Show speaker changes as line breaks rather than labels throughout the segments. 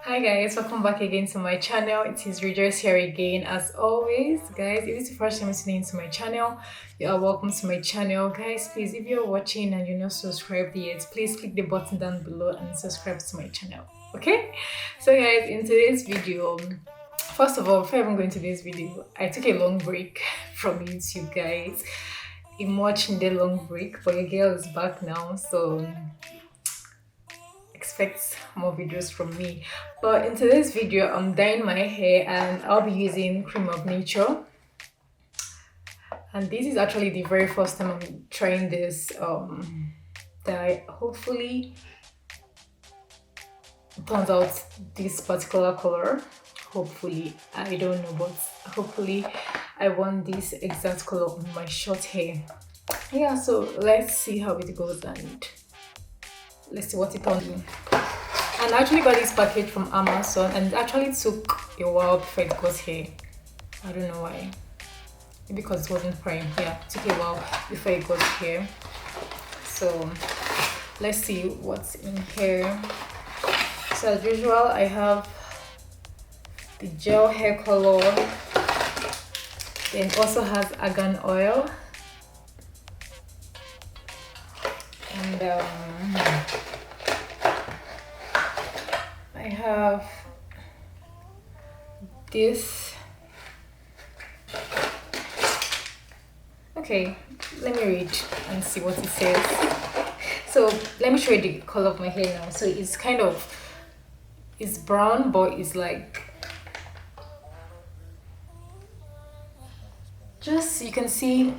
Hi guys, welcome back again to my channel. It is Rejoice here again. As always, guys, if it's the first time listening to my channel, you are welcome to my channel. Guys, please, if you're watching and you're not subscribed yet, please click the button down below and subscribe to my channel. Okay? So guys, in today's video, first of all, before I even go into this video, I took a long break from YouTube, guys. A much needed long break, but your girl is back now, so expect more videos from me. But in today's video, I'm dyeing my hair and I'll be using Cream of Nature. And this is actually the very first time I'm trying this dye. Hopefully it turns out this particular color. Hopefully, I don't know, but hopefully I want this exact color on my short hair. Yeah, so let's see how it goes and let's see what it turns in. And I actually got this package from Amazon and it actually took a while before it got here. I don't know why. Maybe because it wasn't prime. Yeah, it took a while before it got here. So let's see what's in here. So as usual, I have the gel hair color. Then it also has argan oil. And I have this. Okay, let me read and see what it says. So let me show you the color of my hair now. So it's kind of, it's brown, but it's like, just, you can see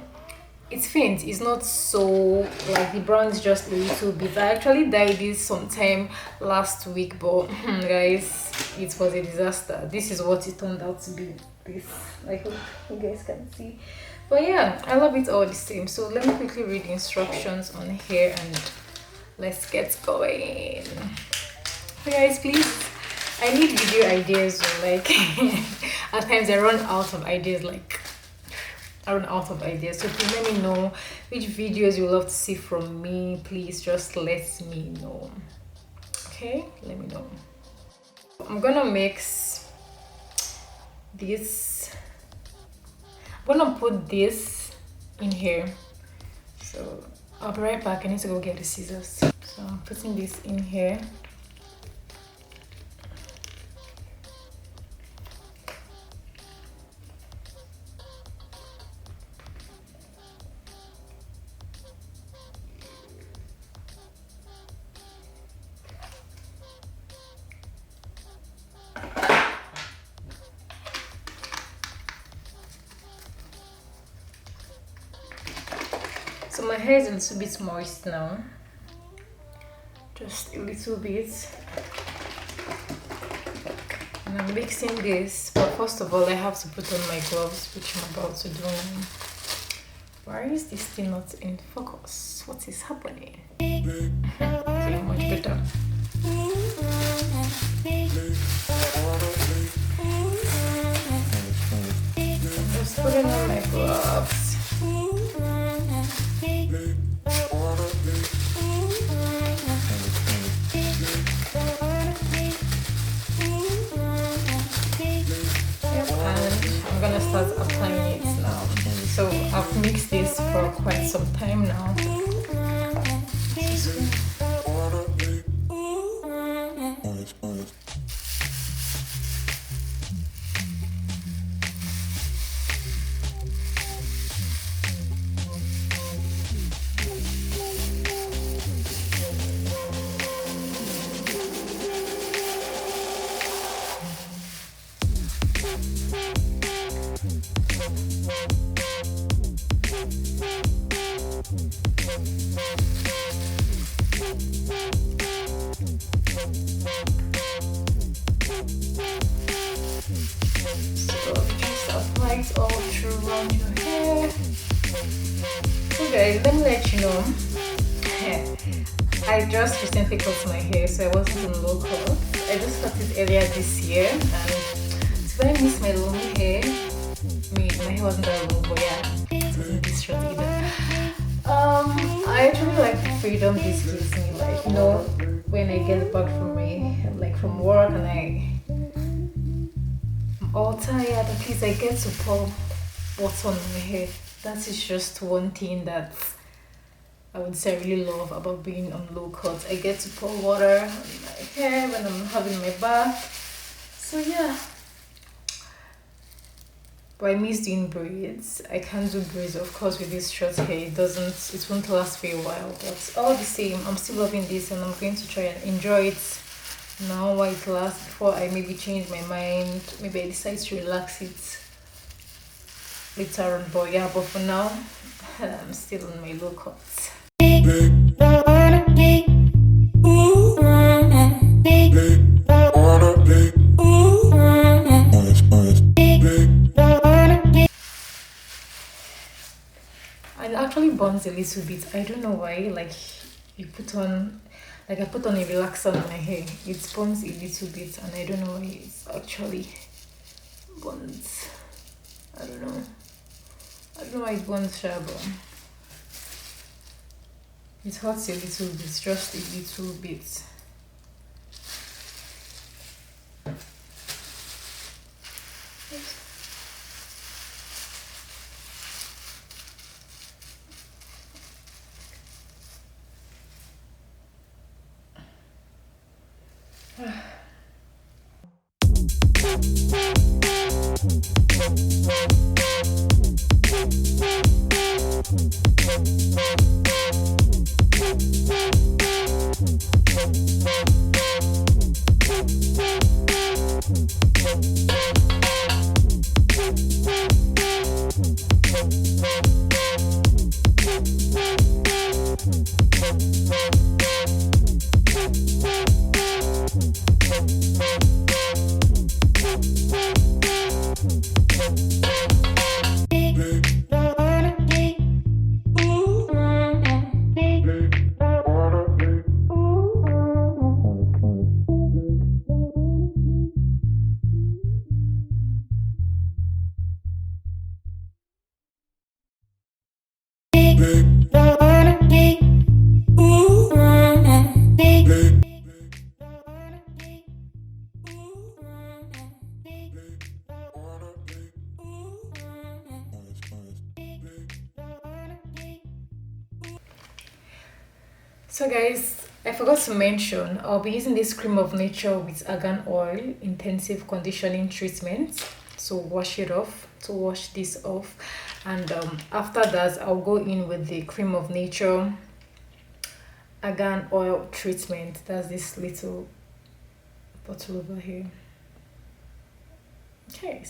it's faint. It's not so like the brown is just a little bit. I actually dyed this sometime last week, but guys, it was a disaster. This is what it turned out to be. This, I hope you guys can see. But yeah, I love it all the same. So let me quickly read the instructions on here and let's get going. So guys, please, I need video ideas. Like at times I run out of ideas. So please let me know which videos you love to see from me. Please just let me know. Okay, let me know. I'm gonna mix this. I'm gonna put this in here. So I'll be right back. I need to go get the scissors. So I'm putting this in here. So my hair is a little bit moist now, just a little bit, and I'm mixing this. But first of all, I have to put on my gloves, which I'm about to do now. Why is this thing not in focus? What is happening? Okay, much better. I'm just putting on my gloves. I'm gonna start applying it now. So I've mixed this for quite some time now. Lights all around your hair. So guys, let me let you know, I just recently cut my hair, so I wasn't in low cut. I just cut it earlier this year, and so I miss my long hair. My hair wasn't that long, but yeah, it wasn't this short either. I actually like the freedom this gives me, like, when I get back from my from work and I'm all tired, at least I get to pour water on my hair. That is just one thing that I would say I really love about being on low cut. I get to pour water on my hair when I'm having my bath. So yeah. But I miss doing braids. I can't do braids, of course, with this short hair. It won't last for a while. But all the same, I'm still loving this and I'm going to try and enjoy it now while it lasts before I maybe change my mind. Maybe I decide to relax it later on. But yeah, but for now, I'm still on my low cut. It actually burns a little bit. I don't know why. Like I put on a relaxer on my hair. It burns a little bit, and I don't know why it's actually burns. I don't know why it burns, but it hurts a little bit, just a little bit. So guys, I forgot to mention I'll be using this cream of nature with argan oil intensive conditioning treatment to wash this off, and after that I'll go in with the cream of nature argan oil treatment. That's this little bottle over here. Okay,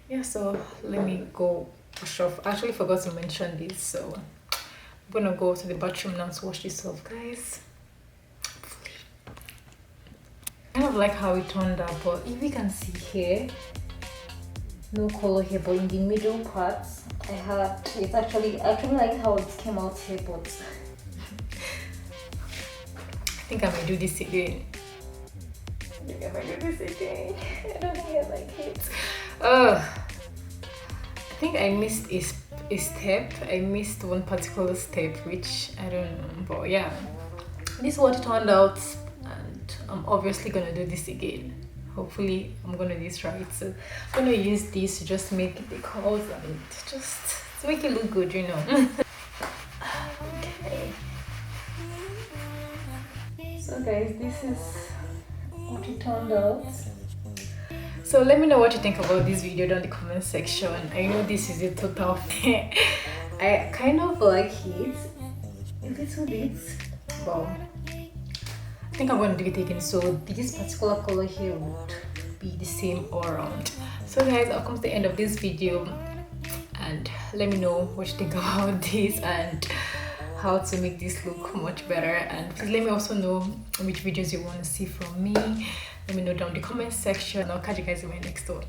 yeah, so let me go wash off. I actually forgot to mention this, so I'm gonna go to the bathroom now to wash this off, guys. I kind of like how it turned out, but if you can see here, no color here, but in the middle part I had it's actually like how it came out here, but I think I might do this again. I don't think I like it. I think I missed a step. I missed one particular step, which I don't know, but yeah, this is what it turned out, and I'm obviously gonna do this again. Hopefully I'm gonna do this right. So I'm gonna use this to just make the curls and just to make it look good, you know. Okay, so guys, this is what it turned out. So let me know what you think about this video down in the comment section. I know this is a total I kind of like it a little bit, but I think I'm going to do it again. So this particular color here would be the same all around. So guys, I've come to the end of this video, and let me know what you think about this and how to make this look much better. And please let me also know which videos you want to see from me. Let me know down in the comment section. I'll catch you guys in my next one.